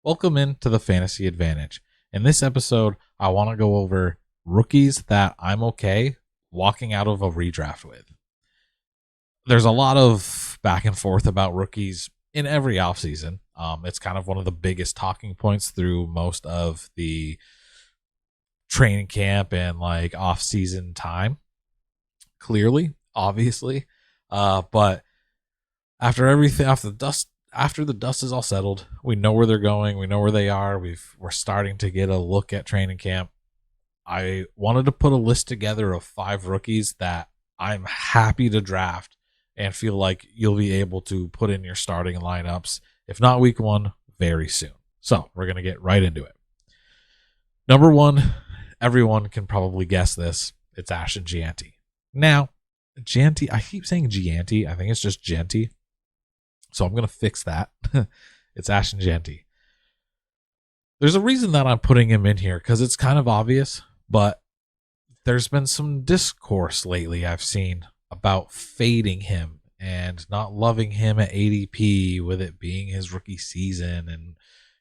Welcome into the Fantasy Advantage. In this episode, I want to go over rookies that I'm okay walking out of a redraft with. There's a lot of back and forth about rookies in every offseason. It's kind of one of the biggest talking points through most of the training camp and like off-season time. Clearly, obviously. But after everything, after the dust is all settled, we know where they're going, we know where they are. We're starting to get a look at training camp. I wanted to put a list together of 5 rookies that I'm happy to draft and feel like you'll be able to put in your starting lineups, if not week 1, very soon. So we're going to get right into it. Number 1, everyone can probably guess this. It's Ashton Gianti. Now, Gianti, I keep saying Gianti. I think it's just Genty. So I'm going to fix that. It's Ashton Gianti. There's a reason that I'm putting him in here because it's kind of obvious, but there's been some discourse lately I've seen about fading him and not loving him at ADP with it being his rookie season. And,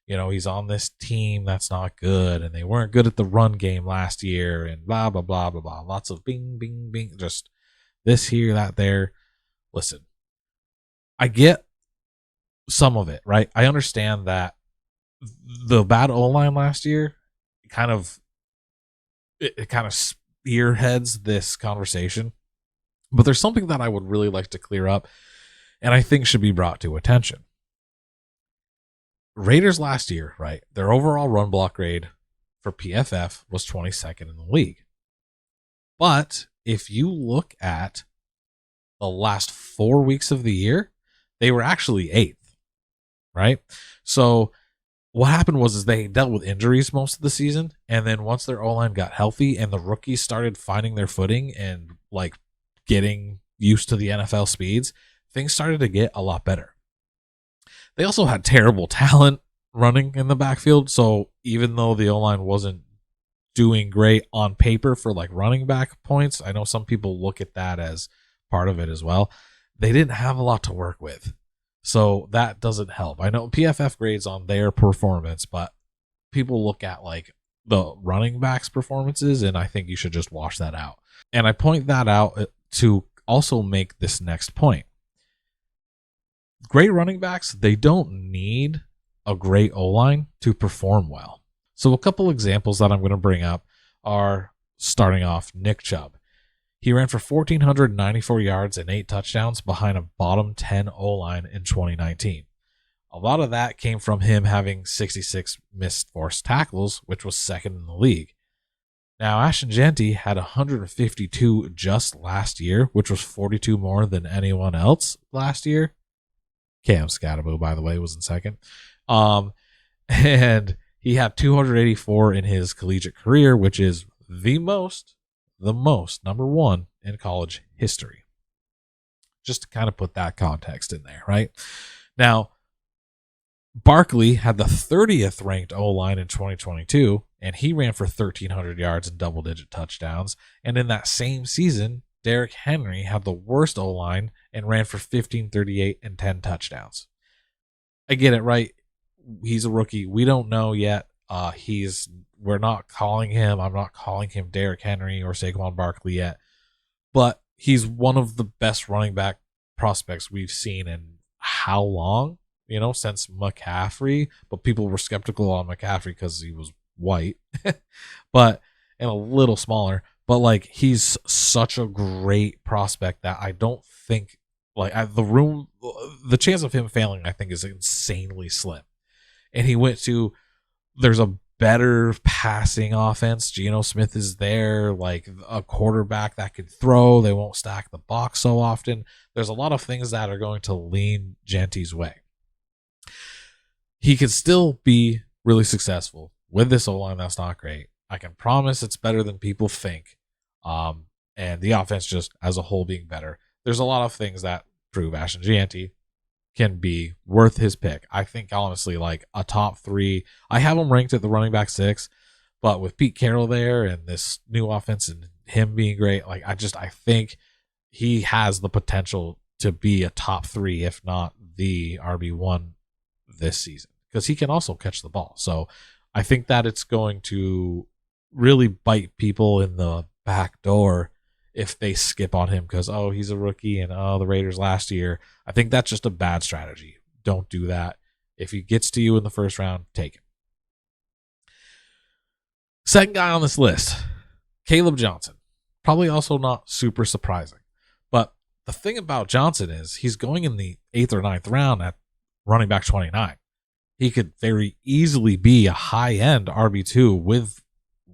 you know, he's on this team that's not good and they weren't good at the run game last year and blah, blah, blah, blah, blah. Lots of bing, bing, bing. Just this here, that there. Listen, I get some of it, right? I understand that the bad O-line last year kind of spearheads this conversation. But there's something that I would really like to clear up and I think should be brought to attention. Raiders last year, right? Their overall run block grade for PFF was 22nd in the league. But if you look at the last 4 weeks of the year, they were actually 8th, right? So what happened was they dealt with injuries most of the season, and then once their O-line got healthy and the rookies started finding their footing and like getting used to the NFL speeds, things started to get a lot better. They also had terrible talent running in the backfield, so even though the O-line wasn't doing great on paper for like running back points, I know some people look at that as part of it as well. They didn't have a lot to work with. So that doesn't help. I know PFF grades on their performance, but people look at like the running backs' performances, and I think you should just wash that out. And I point that out to also make this next point. Great running backs, they don't need a great O-line to perform well. So a couple examples that I'm going to bring up are, starting off, Nick Chubb. He ran for 1,494 yards and 8 touchdowns behind a bottom 10 O-line in 2019. A lot of that came from him having 66 missed forced tackles, which was second in the league. Now, Ashton Gianti had 152 just last year, which was 42 more than anyone else last year. Cam Scatterbo, by the way, was in second. And he had 284 in his collegiate career, which is the most, number 1 in college history. Just to kind of put that context in there, right? Now, Barkley had the 30th ranked O-line in 2022, and he ran for 1,300 yards and double-digit touchdowns. And in that same season, Derrick Henry had the worst O-line and ran for 1,538 and 10 touchdowns. I get it, right? He's a rookie. We don't know yet. We're not calling him. I'm not calling him Derrick Henry or Saquon Barkley yet, but he's one of the best running back prospects we've seen in how long? Since McCaffrey. But people were skeptical on McCaffrey because he was white, but and a little smaller. But like, he's such a great prospect that I don't think the chance of him failing, I think, is insanely slim. And he went to, there's a better passing offense. Geno Smith is there, like a quarterback that can throw. They won't stack the box so often. There's a lot of things that are going to lean Gianti's way. He could still be really successful with this O-line that's not great. I can promise it's better than people think. And the offense just as a whole being better. There's a lot of things that prove Ashton Gianti can be worth his pick. I think honestly, like a top 3. I have him ranked at the running back 6, but with Pete Carroll there and this new offense and him being great, like I think he has the potential to be a top 3, if not the RB1 this season. because he can also catch the ball. So I think that it's going to really bite people in the back door if they skip on him because, oh, he's a rookie and, oh, the Raiders last year. I think that's just a bad strategy. Don't do that. If he gets to you in the first round, take him. Second guy on this list, Caleb Johnson. Probably also not super surprising. But the thing about Johnson is he's going in the 8th or 9th round at running back 29. He could very easily be a high-end RB2 with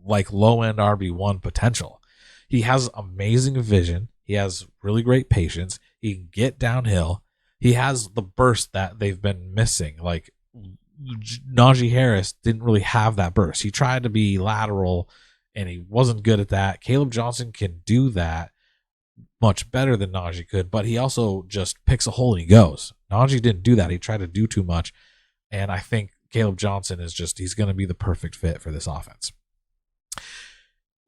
like low-end RB1 potential. He has amazing vision. He has really great patience. He can get downhill. He has the burst that they've been missing. Like Najee Harris didn't really have that burst. He tried to be lateral, and he wasn't good at that. Caleb Johnson can do that much better than Najee could, but he also just picks a hole and he goes. Najee didn't do that. He tried to do too much, and I think Caleb Johnson is just, he's going to be the perfect fit for this offense.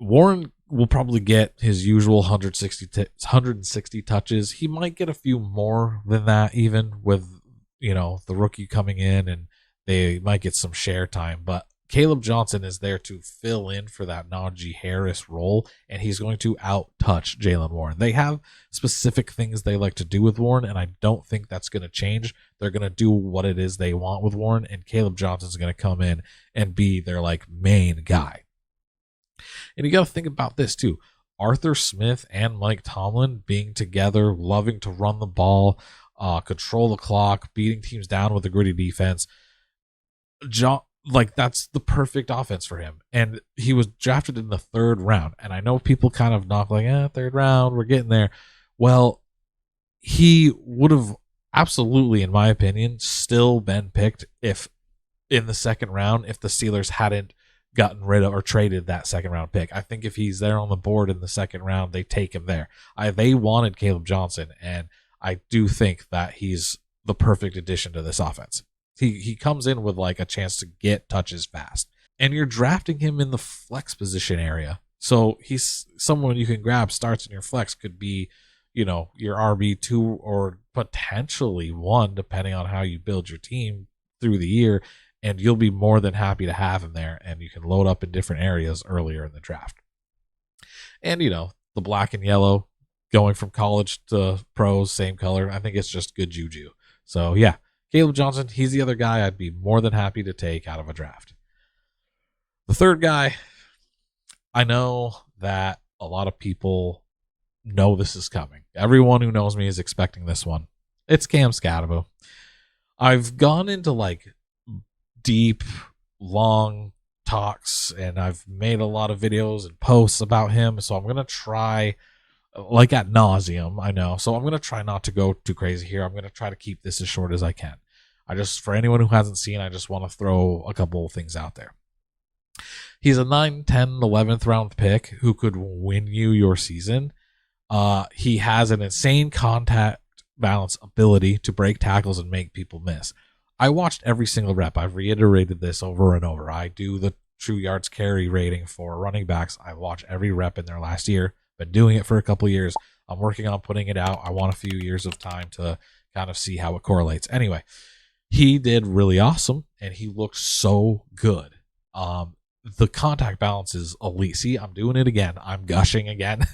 Warren will probably get his usual 160 touches. He might get a few more than that, even with, you know, the rookie coming in, and they might get some share time. But Caleb Johnson is there to fill in for that Najee Harris role, and he's going to out-touch Jaylen Warren. They have specific things they like to do with Warren, and I don't think that's going to change. They're going to do what it is they want with Warren, and Caleb Johnson's going to come in and be their like main guy. And you got to think about this too. Arthur Smith and Mike Tomlin being together, loving to run the ball, control the clock, beating teams down with a gritty defense. Like that's the perfect offense for him. And he was drafted in the 3rd round. And I know people kind of knock like, 3rd round, we're getting there. Well, he would have absolutely, in my opinion, still been picked if in the 2nd round, if the Steelers hadn't gotten rid of or traded that 2nd round pick. I think if he's there on the board in the 2nd round, they take him there. They wanted Caleb Johnson, and I do think that he's the perfect addition to this offense. He comes in with like a chance to get touches fast, and you're drafting him in the flex position area. So he's someone you can grab, starts in your flex, could be, you know, your RB2 or potentially 1, depending on how you build your team through the year. And you'll be more than happy to have him there, and you can load up in different areas earlier in the draft. And, you know, the black and yellow going from college to pros, same color. I think it's just good juju. So, yeah, Caleb Johnson, he's the other guy I'd be more than happy to take out of a draft. The third guy, I know that a lot of people know this is coming. Everyone who knows me is expecting this one. It's Cam Skattebo. I've gone into like deep, long talks, and I've made a lot of videos and posts about him, so I'm going to try, like ad nauseum, I know, so I'm going to try not to go too crazy here. I'm going to try to keep this as short as I can. For anyone who hasn't seen, I just want to throw a couple of things out there. He's a 9, 10, 11th round pick who could win you your season. He has an insane contact balance ability to break tackles and make people miss. I watched every single rep. I've reiterated this over and over. I do the true yards carry rating for running backs. I watch every rep in their last year. Been doing it for a couple of years. I'm working on putting it out. I want a few years of time to kind of see how it correlates. Anyway, he did really awesome, and he looked so good. The contact balance is elite. See, I'm doing it again. I'm gushing again.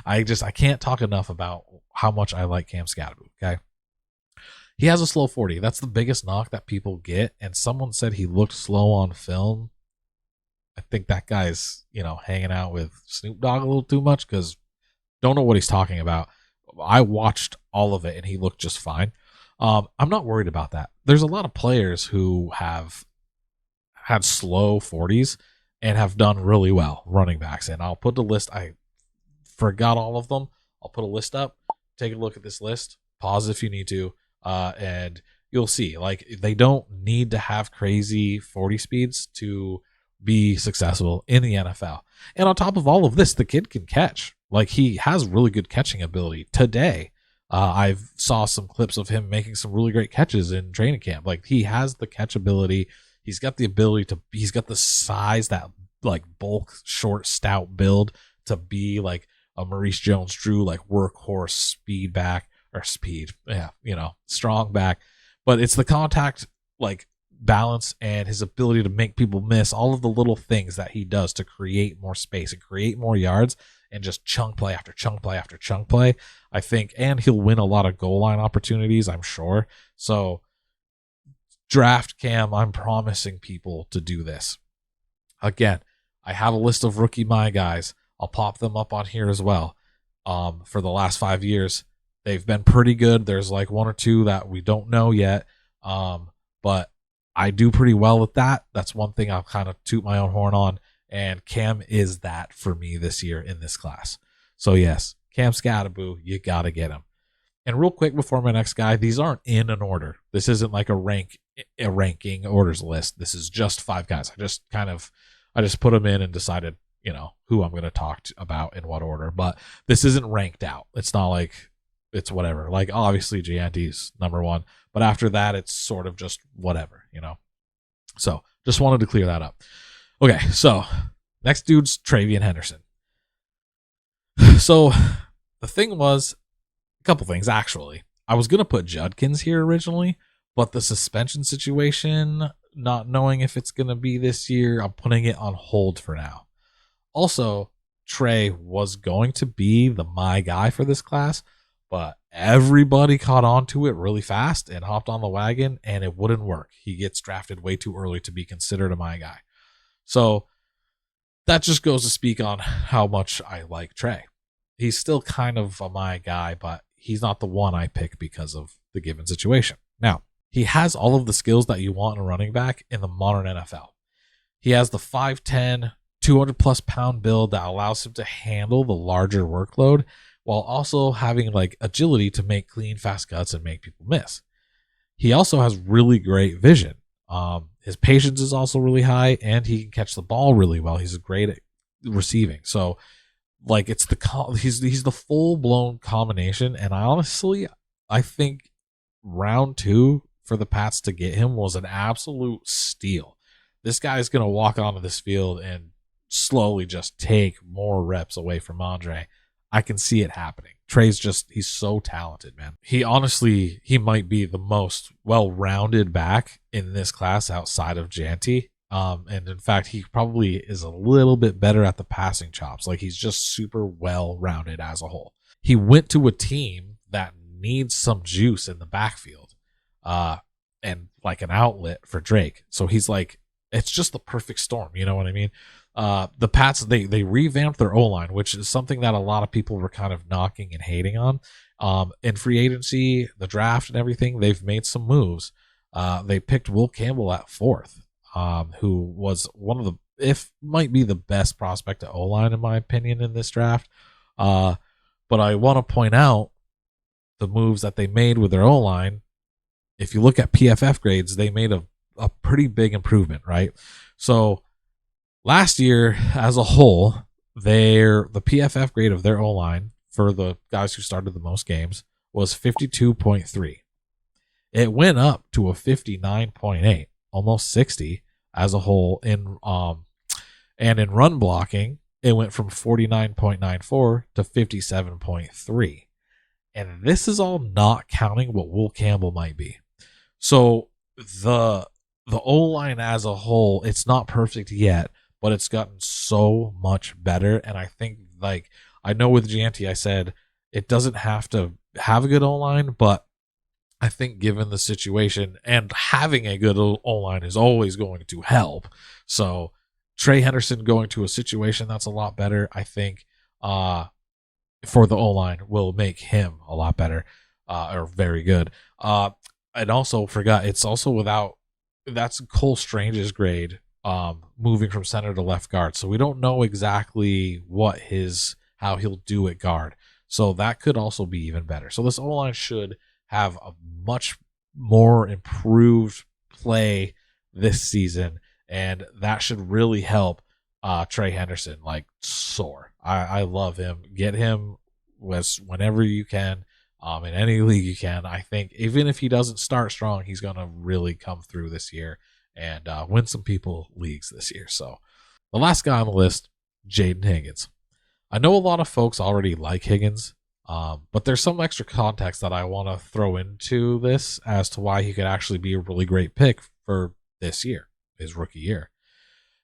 I can't talk enough about how much I like Cam Skattebo, okay? He has a slow 40. That's the biggest knock that people get. And someone said he looked slow on film. I think that guy's, you know, hanging out with Snoop Dogg a little too much because don't know what he's talking about. I watched all of it and he looked just fine. I'm not worried about that. There's a lot of players who have had slow 40s and have done really well, running backs. And I'll put the list. I forgot all of them. I'll put a list up. Take a look at this list. Pause if you need to. And you'll see, like, they don't need to have crazy 40 speeds to be successful in the NFL. And on top of all of this, the kid can catch. Like, he has really good catching ability. Today, I've saw some clips of him making some really great catches in training camp. Like, he has the catch ability. He's got the ability to, he's got the size, that like bulk, short, stout build to be like a Maurice Jones-Drew, like workhorse speed back. Or speed, yeah, you know, strong back, but it's the contact, like balance and his ability to make people miss, all of the little things that he does to create more space and create more yards and just chunk play after chunk play after chunk play, I think, and he'll win a lot of goal line opportunities, I'm sure. So draft Cam, I'm promising people to do this. Again, I have a list of rookie my guys. I'll pop them up on here as well. For the last 5 years, they've been pretty good. There's like one or two that we don't know yet. But I do pretty well with that. That's one thing I'll kind of toot my own horn on. And Cam is that for me this year in this class. So yes, Cam Skattebo, you got to get him. And real quick before my next guy, these aren't in an order. This isn't like a ranking orders list. This is just 5 guys. I just put them in and decided, who I'm going to talk about in what order. But this isn't ranked out. It's not like it's whatever. Like obviously Gianti's number 1, but after that it's sort of just whatever, So just wanted to clear that up. Okay, so next dude's Travian Henderson. So the thing was, a couple things actually. I was going to put Judkins here originally, but the suspension situation, not knowing if it's going to be this year, I'm putting it on hold for now. Also, Trey was going to be my guy for this class, but everybody caught on to it really fast and hopped on the wagon, and it wouldn't work. He gets drafted way too early to be considered a my guy. So that just goes to speak on how much I like Trey. He's still kind of a my guy, but he's not the one I pick because of the given situation. Now, he has all of the skills that you want in a running back in the modern NFL. He has the 5'10", 200-plus pound build that allows him to handle the larger workload while also having like agility to make clean, fast cuts and make people miss. He also has really great vision. His patience is also really high, and he can catch the ball really well. He's great at receiving. So, like, he's the full blown combination. And I think round 2 for the Pats to get him was an absolute steal. This guy is going to walk onto this field and slowly just take more reps away from Andre. I can see it happening. Trey's he's so talented, man. He might be the most well-rounded back in this class outside of Gianti. And in fact, he probably is a little bit better at the passing chops. Like, he's just super well-rounded as a whole. He went to a team that needs some juice in the backfield, and like an outlet for Drake. So he's like, it's just the perfect storm. You know what I mean? The Pats, they revamped their O-line, which is something that a lot of people were kind of knocking and hating on. In free agency, the draft and everything, they've made some moves. They picked Will Campbell at 4th, who was might be the best prospect at O-line in my opinion in this draft. But I want to point out the moves that they made with their O-line. If you look at PFF grades, they made a pretty big improvement, right? So last year, as a whole, the PFF grade of their O-line for the guys who started the most games was 52.3. It went up to a 59.8, almost 60 as a whole. And in run blocking, it went from 49.94 to 57.3. And this is all not counting what Will Campbell might be. So the O-line as a whole, it's not perfect yet, but it's gotten so much better. And I think, like, I know with Gianti, I said it doesn't have to have a good O-line, but I think given the situation and having a good O-line is always going to help. So Trey Henderson going to a situation that's a lot better, I think, for the O-line will make him a lot better, or very good. And also forgot, it's also that's Cole Strange's grade, moving from center to left guard. So we don't know exactly how he'll do at guard. So that could also be even better. So this O-line should have a much more improved play this season, and that should really help Trey Henderson like soar. I love him. Get him whenever you can. In any league you can. I think even if he doesn't start strong, he's going to really come through this year and win some people leagues this year. So the last guy on the list, Jaden Higgins. I know a lot of folks already like Higgins, but there's some extra context that I want to throw into this as to why he could actually be a really great pick for this year, his rookie year.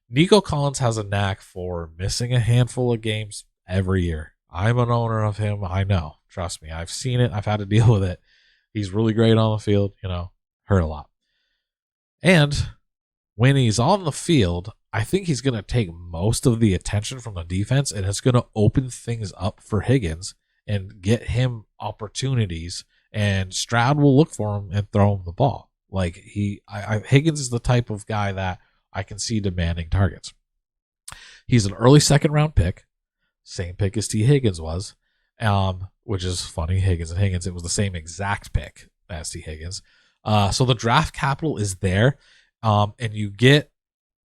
Nico Collins has a knack for missing a handful of games every year. I'm an owner of him. I know. Trust me. I've seen it. I've had to deal with it. He's really great on the field, hurt a lot. And when he's on the field, I think he's going to take most of the attention from the defense, and it's going to open things up for Higgins and get him opportunities, and Stroud will look for him and throw him the ball. Like Higgins is the type of guy that I can see demanding targets. He's an early second-round pick, same pick as T. Higgins was, which is funny. Higgins and Higgins, it was the same exact pick as T. Higgins. So the draft capital is there, and you get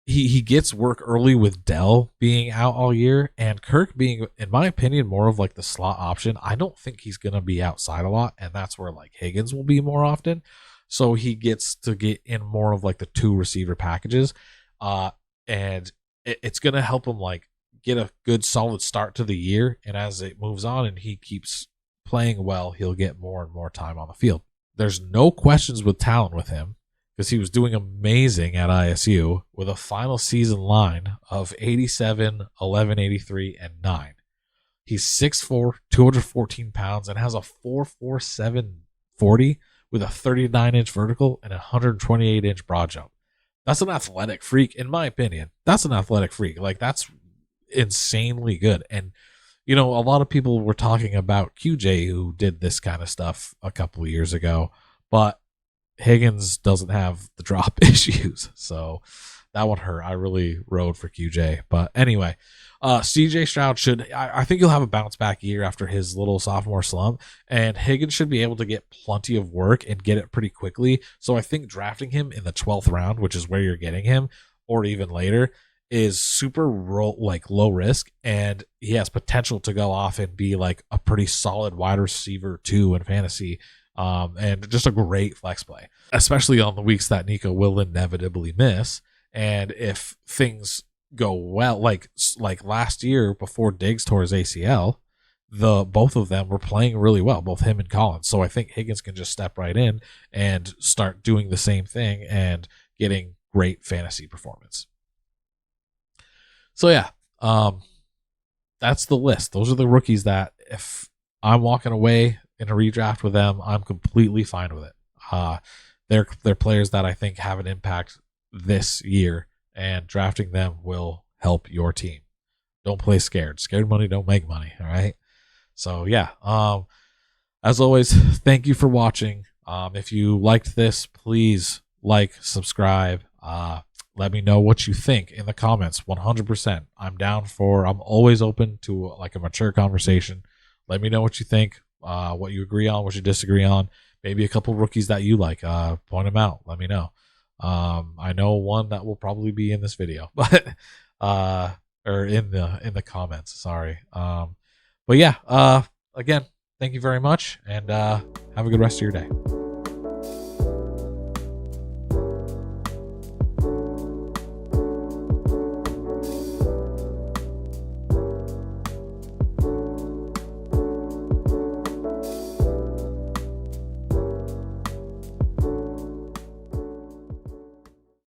he gets work early with Dell being out all year, and Kirk being, in my opinion, more of like the slot option. I don't think he's going to be outside a lot, and that's where like Higgins will be more often. So he gets to get in more of like the 2 receiver packages, and it's going to help him like get a good solid start to the year. And as it moves on and he keeps playing well, he'll get more and more time on the field. There's no questions with talent with him, because he was doing amazing at ISU with a final season line of 87, 1183, and 9. He's 6'4", 214 pounds, and has a 4.47 40 with a 39-inch vertical and a 128-inch broad jump. That's an athletic freak, in my opinion. That's an athletic freak. Like, that's insanely good. And, a lot of people were talking about QJ, who did this kind of stuff a couple of years ago, but Higgins doesn't have the drop issues, so that one hurt. I really rode for QJ. But anyway, CJ Stroud I think he'll have a bounce back year after his little sophomore slump, and Higgins should be able to get plenty of work and get it pretty quickly. So I think drafting him in the 12th round, which is where you're getting him, or even later, is super low risk, and he has potential to go off and be like a pretty solid wide receiver too in fantasy. And just a great flex play, especially on the weeks that Nico will inevitably miss. And if things go well, like last year before Diggs tore his ACL, both of them were playing really well, both him and Collins. So I think Higgins can just step right in and start doing the same thing and getting great fantasy performance. So yeah, that's the list. Those are the rookies that if I'm walking away in a redraft with them, I'm completely fine with it. They're players that I think have an impact this year, and drafting them will help your team. Don't play scared. Scared money don't make money. All right. So yeah. As always, thank you for watching. If you liked this, please like, subscribe. Let me know what you think in the comments. 100%. I'm always open to like a mature conversation. Let me know what you think. What you agree on, what you disagree on, maybe a couple rookies that you like, point them out. Let me know. I know one that will probably be in this video, but, or in the comments, sorry. But yeah, again, thank you very much, and, have a good rest of your day.